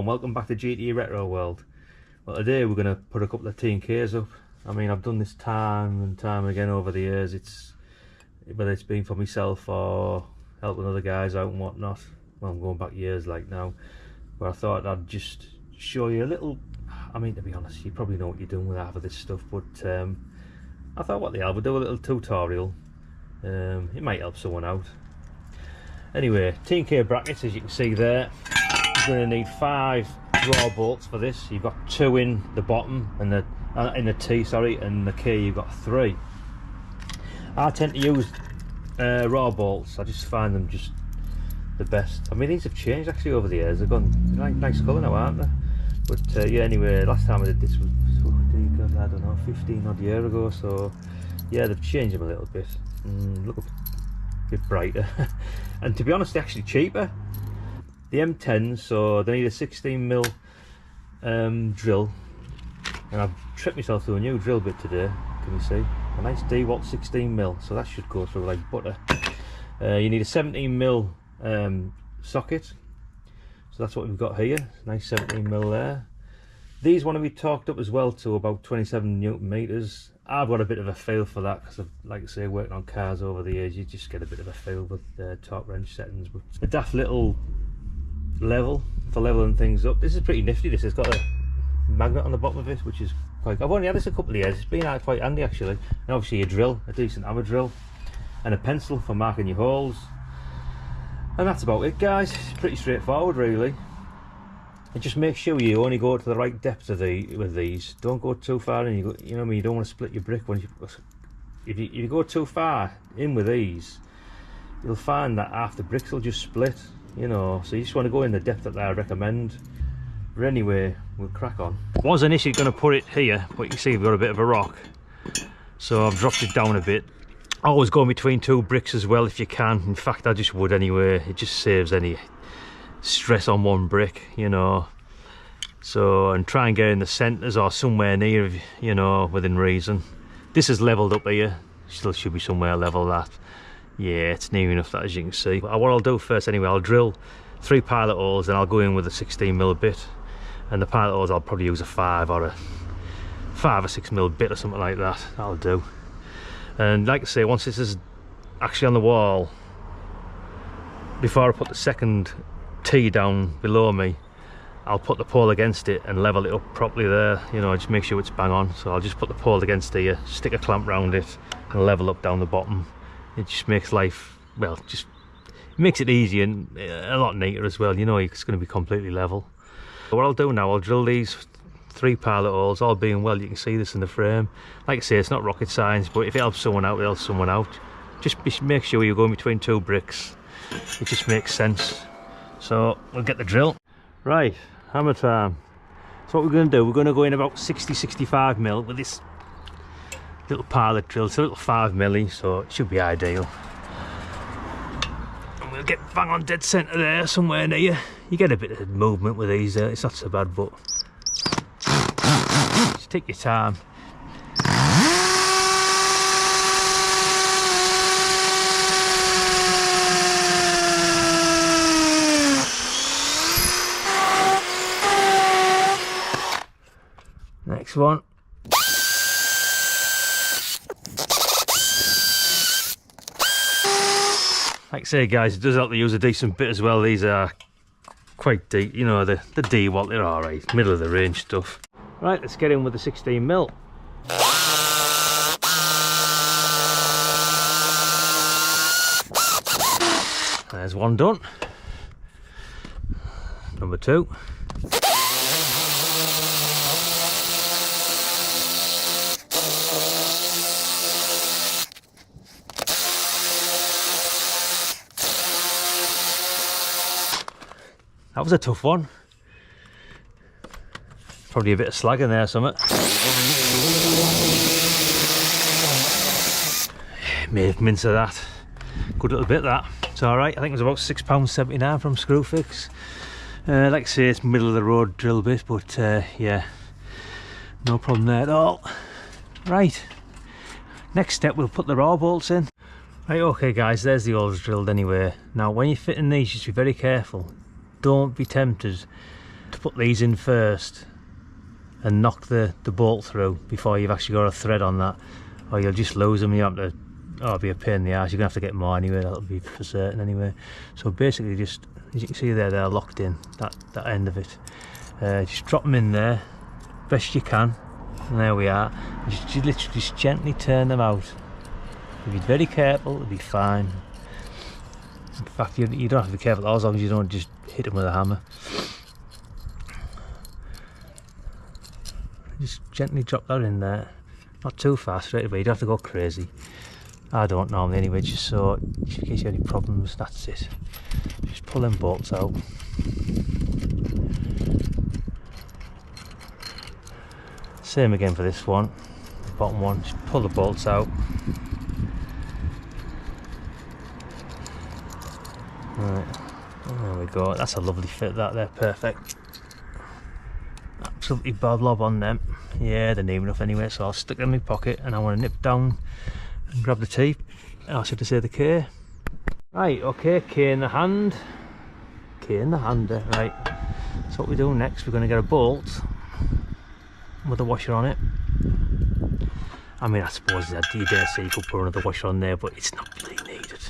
and welcome back to GTE Retro World. Well, today we're going to put a couple of T&Ks up. I mean, I've done this time and time again over the years. Whether it's been for myself or helping other guys out and whatnot. Well, I'm going back years like now, but I thought I'd just show you a little. I mean, to be honest, you probably know what you're doing with half of this stuff, but I thought, what the hell, we'll do a little tutorial. It might help someone out. Anyway, T&K brackets, as you can see there. You're going to need 5 raw bolts for this. You've got 2 in the bottom and in the T, sorry, and the K you've got 3. I tend to use raw bolts. I just find them just the best. I mean, these have changed actually over the years. They've gone nice colour now, aren't they? But yeah, anyway, last time I did this was, I don't know, 15 odd years ago. So yeah, they've changed them a little bit. Look a bit brighter. And to be honest, they're actually cheaper. The M10s, so they need a 16mm drill, and I've tripped myself through a new drill bit today. Can you see? A nice DeWalt 16mm, so that should go through like butter. You need a 17mm socket, so that's what we've got here. Nice 17mm there. These want to be torqued up as well to about 27 Newton meters. I've got a bit of a feel for that because, like I say, working on cars over the years, you just get a bit of a feel with torque wrench settings. But a daft little level for leveling things up. This is pretty nifty. This has got a magnet on the bottom of it, which is quite. I've only had this a couple of years. It's been quite handy actually. And obviously a drill, a decent hammer drill, and a pencil for marking your holes. And that's about it, guys. It's pretty straightforward, really. And just make sure you only go to the right depth with these. Don't go too far in. You know what I mean? You don't want to split your brick when if you go too far in with these, you'll find that half the bricks will just split. You know, so you just want to go in the depth that I recommend. But anyway, we'll crack on. Was initially going to put it here, but you can see we've got a bit of a rock, so I've dropped it down a bit. Always go between 2 bricks as well if you can. In fact, I just would anyway. It just saves any stress on one brick, you know. So, and try and get in the centres or somewhere near, you know, within reason. This is levelled up here. Still should be somewhere level that. Yeah, it's near enough that, as you can see. But what I'll do first anyway, I'll drill 3 pilot holes, then I'll go in with a 16mm bit. And the pilot holes I'll probably use a 5 or 6mm bit or something like that. That'll do. And like I say, once this is actually on the wall, before I put the second T down below me, I'll put the pole against it and level it up properly there, you know, just make sure it's bang on. So I'll just put the pole against here, stick a clamp round it and level up down the bottom. It just makes life, well, just makes it easy and a lot neater as well. You know, it's going to be completely level. So what I'll do now, I'll drill these 3 pilot holes. All being well, you can see this in the frame. Like I say, it's not rocket science, but if it helps someone out, it helps someone out. Just make sure you're going between 2 bricks. It just makes sense. So we'll get the drill. Right, hammer time. So what we're going to do, we're going to go in about 60-65mm with this little pilot drill. It's a little 5mm, so it should be ideal. And we'll get bang on dead centre there, somewhere near. You get a bit of movement with these, it's not so bad, but just take your time. Next one. Like I say, guys, it does help to use a decent bit as well. These are quite deep, you know, the DeWalt, they're alright, middle of the range stuff. Right, let's get in with the 16mm. There's one done. Number 2. That was a tough one. Probably a bit of slag in there, something. Made a mince of that. Good little bit, that. It's alright. I think it was about £6.79 from Screwfix. Like I say, it's middle of the road drill bit, but yeah, no problem there at all. Right, next step, we'll put the raw bolts in. Right, okay guys, there's the holes drilled anyway. Now when you're fitting these, just be very careful. Don't be tempted to put these in first and knock the bolt through before you've actually got a thread on that, or you'll just lose them. You have to, oh, it'll be a pain in the ass. You're gonna have to get more anyway, that'll be for certain anyway. So basically, just as you can see there, they're locked in, that end of it. Just drop them in there best you can, and there we are. Just literally just gently turn them out. If you're very careful, it'll be fine. In fact, you don't have to be careful as long as you don't just hit them with a hammer. Just gently drop that in there, not too fast straight away. You don't have to go crazy. I don't normally anyway, just so in case you have any problems. That's it. Just pull them bolts out. Same again for this one, the bottom one. Just pull the bolts out. Right, there we go. That's a lovely fit, that there, perfect. Absolutely bob lob on them. Yeah, they're near enough anyway, so I'll stick them in my pocket, and I want to nip down and grab the teeth. I should say the K. Right, okay, K in the hand. K in the hand there, right. So what we do next, we're going to get a bolt with a washer on it. I mean, I suppose that you dare say you could put another washer on there, but it's not really needed.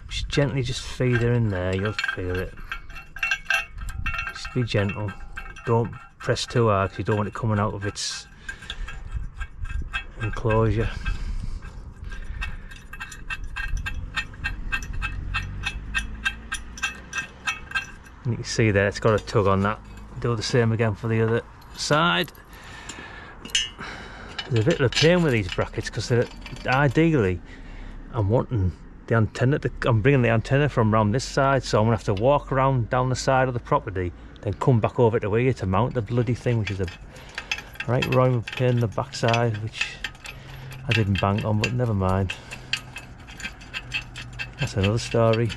Just gently just feed her in there, you'll feel it. Just be gentle. Don't press too hard because you don't want it coming out of its enclosure. And you can see there it's got a tug on that. Do the same again for the other side. There's a bit of a pain with these brackets because they're ideally, I'm wanting the antenna I'm bringing the antenna from around this side, so I'm gonna have to walk around down the side of the property, then come back over to here to mount the bloody thing, which is a right round pain in the backside, which I didn't bank on, but never mind. That's another story.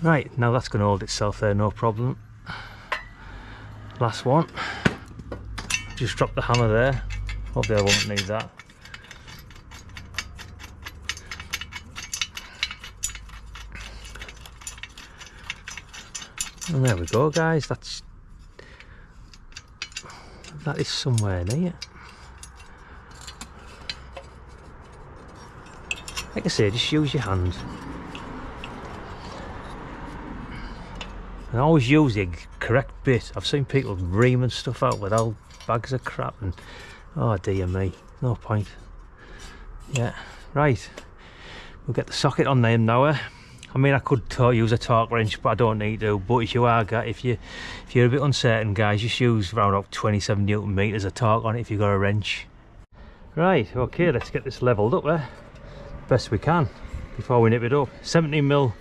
Right, now that's going to hold itself there, no problem. Last one. Just drop the hammer there. Hopefully I won't need that. And there we go, guys. That is somewhere near. Like I say, just use your hand. And always use the correct bit. I've seen people reaming stuff out with old bags of crap, and oh dear me, no point. Yeah, right. We'll get the socket on there now. I mean, I could use a torque wrench, but I don't need to. But if you're a bit uncertain, guys, just use around about 27 Newton meters of torque on it if you've got a wrench. Right, okay, let's get this levelled up there best we can before we nip it up. 17mm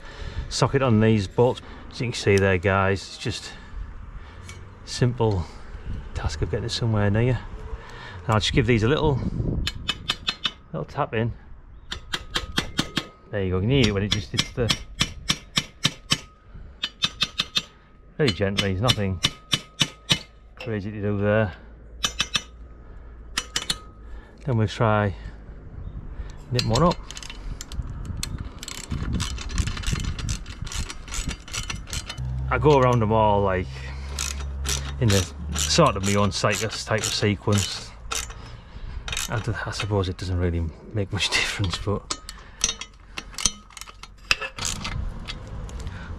socket on these bolts. As you can see there, guys, it's just simple task of getting it somewhere near. And I'll just give these a little tap in. There you go. You can hear it when it just hits the very gently. There's nothing crazy to do there. Then we'll try nip one up. I go around them all like in the sort of my own type of sequence. I suppose it doesn't really make much difference, but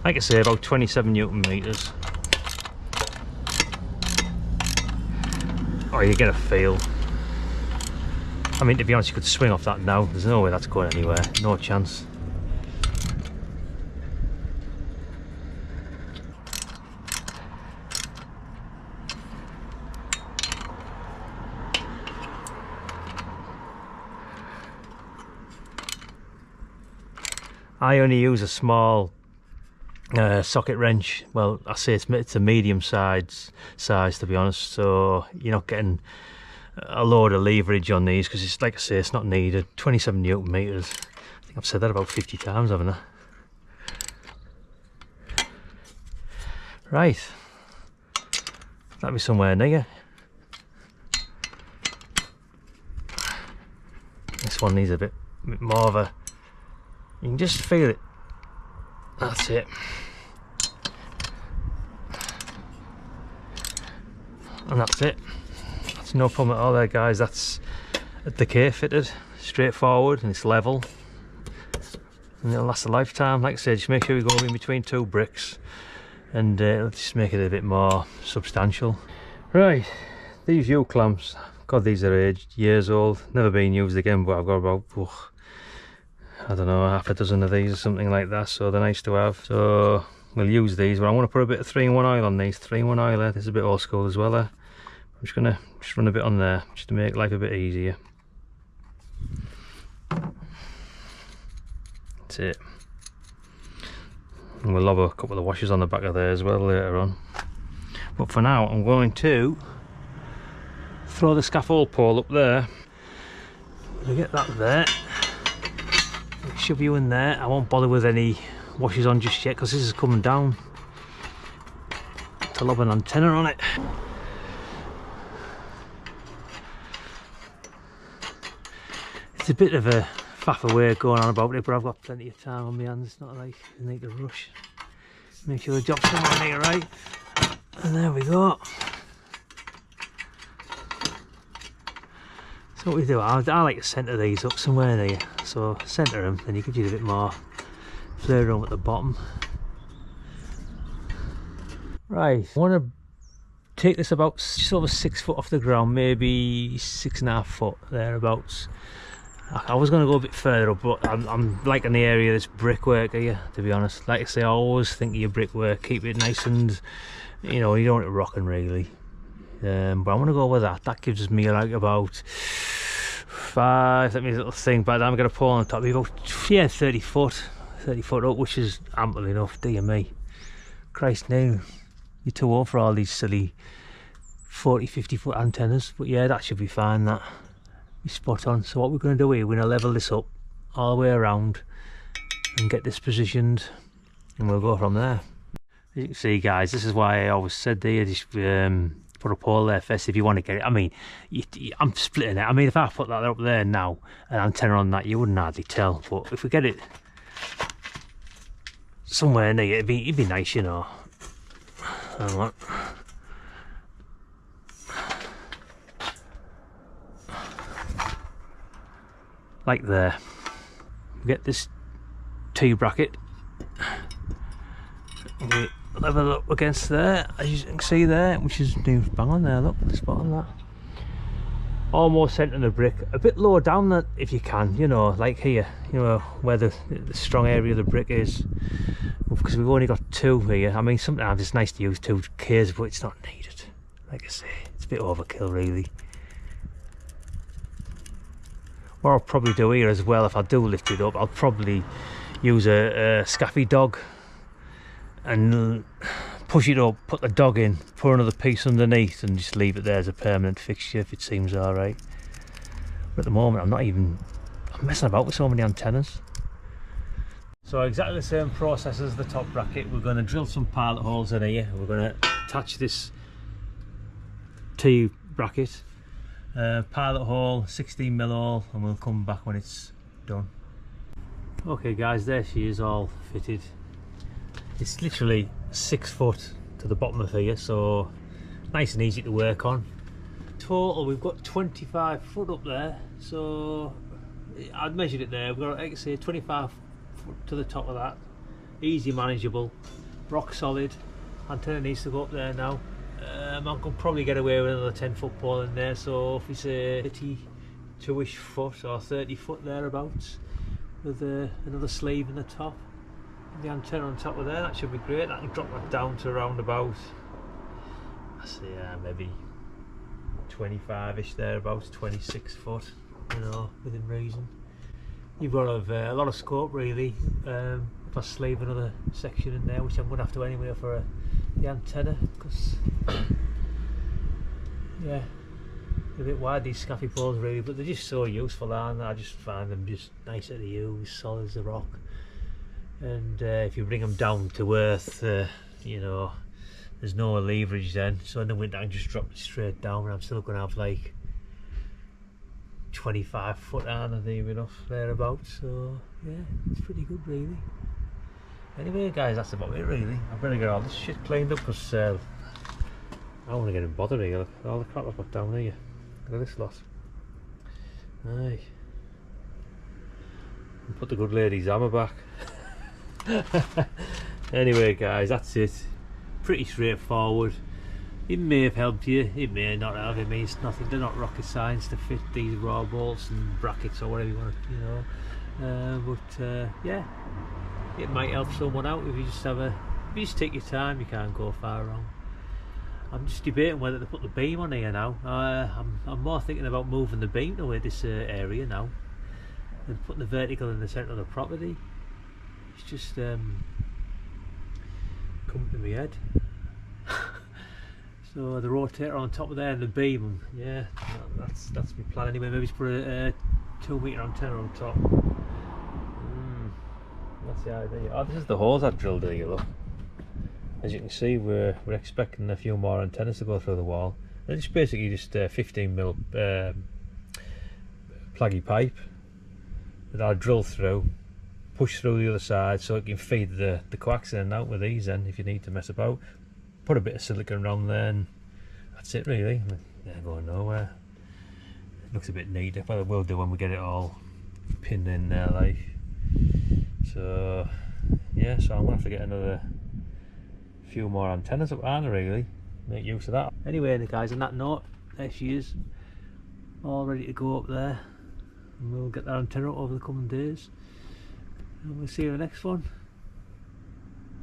like I say, about 27 Newton meters. Oh, you get a feel. I mean, to be honest, you could swing off that now. There's no way that's going anywhere. No chance. I only use a small socket wrench. Well, I say it's a medium size to be honest, so you're not getting a load of leverage on these because it's, like I say, it's not needed. 27 Newton meters. I think I've said that about 50 times, haven't I? Right, that'll be somewhere near. This one needs a bit more of a, you can just feel it. That's it. and that's it. That's no problem at all there, guys. That's the K fitted, straightforward, and it's level, and it'll last a lifetime. Like I said, just make sure we go in between 2 bricks, and it'll just make it a bit more substantial. Right, these U-clamps, God, these are aged, years old, never been used again, but I've got about, I don't know, half a dozen of these or something like that, so they're nice to have. So we'll use these, but I want to put a bit of 3-in-1 oil on these. 3-in-1 oil there, this is a bit old school as well there. I'm just gonna run a bit on there, just to make life a bit easier. That's it. And we'll lob a couple of washers on the back of there as well later on. But for now, I'm going to throw the scaffold pole up there. We'll get that there. Shove you in there. I won't bother with any washers on just yet because this is coming down to lob an antenna on it. It's a bit of a faff of work going on about it, but I've got plenty of time on my hands. It's not like I need to rush. Make sure the job's somewhere near right. And there we go. So what we do, I like to centre these up somewhere there. So centre them, then you give you a bit more flare room at the bottom. Right, I want to take this about just over 6 foot off the ground, maybe 6.5 foot thereabouts. I was going to go a bit further up, but I'm liking the area of this brickwork here, to be honest. Like I say, I always think of your brickwork, keep it nice and, you know, you don't want it rocking really. But I'm going to go with that. That gives me like about 5, let me little thing, by the time I get a pole on the top, about, yeah, 30 foot up, which is ample enough, dear me. Christ no, you're too old for all these silly 40-50 foot antennas, but yeah, that should be fine, that. Spot on. So what we're going to do here, we're going to level this up all the way around and get this positioned, and we'll go from there. As you can see, guys, this is why I always said there, just put a pole there first if you want to get it. I mean, I'm splitting it. I mean, if I put that up there now, an antenna on that, you wouldn't hardly tell, but if we get it somewhere near, it'd be nice, you know. Hang on. Like there. We get this T-bracket, we level up against there, as you can see there, which is bang on there, look, spot on that. Almost centering the brick, a bit lower down that if you can, you know, like here, you know, where the strong area of the brick is, because we've only got 2 here. I mean, sometimes it's nice to use 2 Ks, but it's not needed. Like I say, it's a bit overkill really. What I'll probably do here as well, if I do lift it up, I'll probably use a scaffy dog and push it up, put the dog in, put another piece underneath, and just leave it there as a permanent fixture if it seems alright. But at the moment I'm messing about with so many antennas. So exactly the same process as the top bracket. We're going to drill some pilot holes in here. We're going to attach this T bracket. Pilot hole, 16mm hole, and we'll come back when it's done. Okay guys, there she is, all fitted. It's literally 6 foot to the bottom of here, so nice and easy to work on. Total, we've got 25 foot up there, so I'd measured it there. We've got, like I say, 25 foot to the top of that. Easy manageable, rock solid. Antenna needs to go up there now. I could probably get away with another 10 foot pole in there, so if we say 32ish foot or 30 foot thereabouts, with another sleeve in the top, and the antenna on top of there, that should be great. That can drop that down to around about, I say, maybe 25ish thereabouts, 26 foot, you know, within reason. You've got a lot of scope really. If I sleeve another section in there, which I'm going to have to anyway for the antenna, because yeah, they're a bit wide, these scaffy poles really, but they're just so useful, aren't they? I just find them just nicer to use, solid as a rock. And if you bring them down to earth, you know, there's no leverage then, so in the winter I can just drop it straight down, and I'm still going to have like 25 foot on near enough thereabouts. So yeah, it's pretty good really. Anyway guys, that's about it really. I better get all this shit cleaned up, because I want to get him bothered here. Look at all the crap I've got down here. Look at this lot. Aye. And put the good lady's hammer back. Anyway guys, that's it. Pretty straightforward. It may have helped you, it may not have. It means nothing. They're not rocket science to fit these raw bolts and brackets or whatever you want to, yeah, it might help someone out if you just have a. If you just take your time, you can't go far wrong. I'm just debating whether to put the beam on here now. I'm more thinking about moving the beam to this area now and putting the vertical in the centre of the property. It's just come to my head. So the rotator on top of there and the beam, yeah, that's my plan anyway. Maybe just put a 2 metre antenna on top. That's the idea. Oh, this is the holes I've drilled here, look. As you can see, we're expecting a few more antennas to go through the wall. And it's basically just 15mm pluggy pipe that I'll drill through, push through the other side so it can feed the coax in and out with these. And if you need to mess about, put a bit of silicone around there, and that's it really. They're going nowhere. It looks a bit neater, but it will do when we get it all pinned in there, like. So yeah, so I'm gonna have to get another few more antennas up there, really make use of that. Anyway guys, on that note, there she is, all ready to go up there, and we'll get that antenna up over the coming days, and we'll see you in the next one.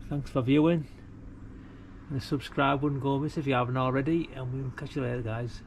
Thanks for viewing, and subscribe wouldn't go miss if you haven't already, and we'll catch you later guys.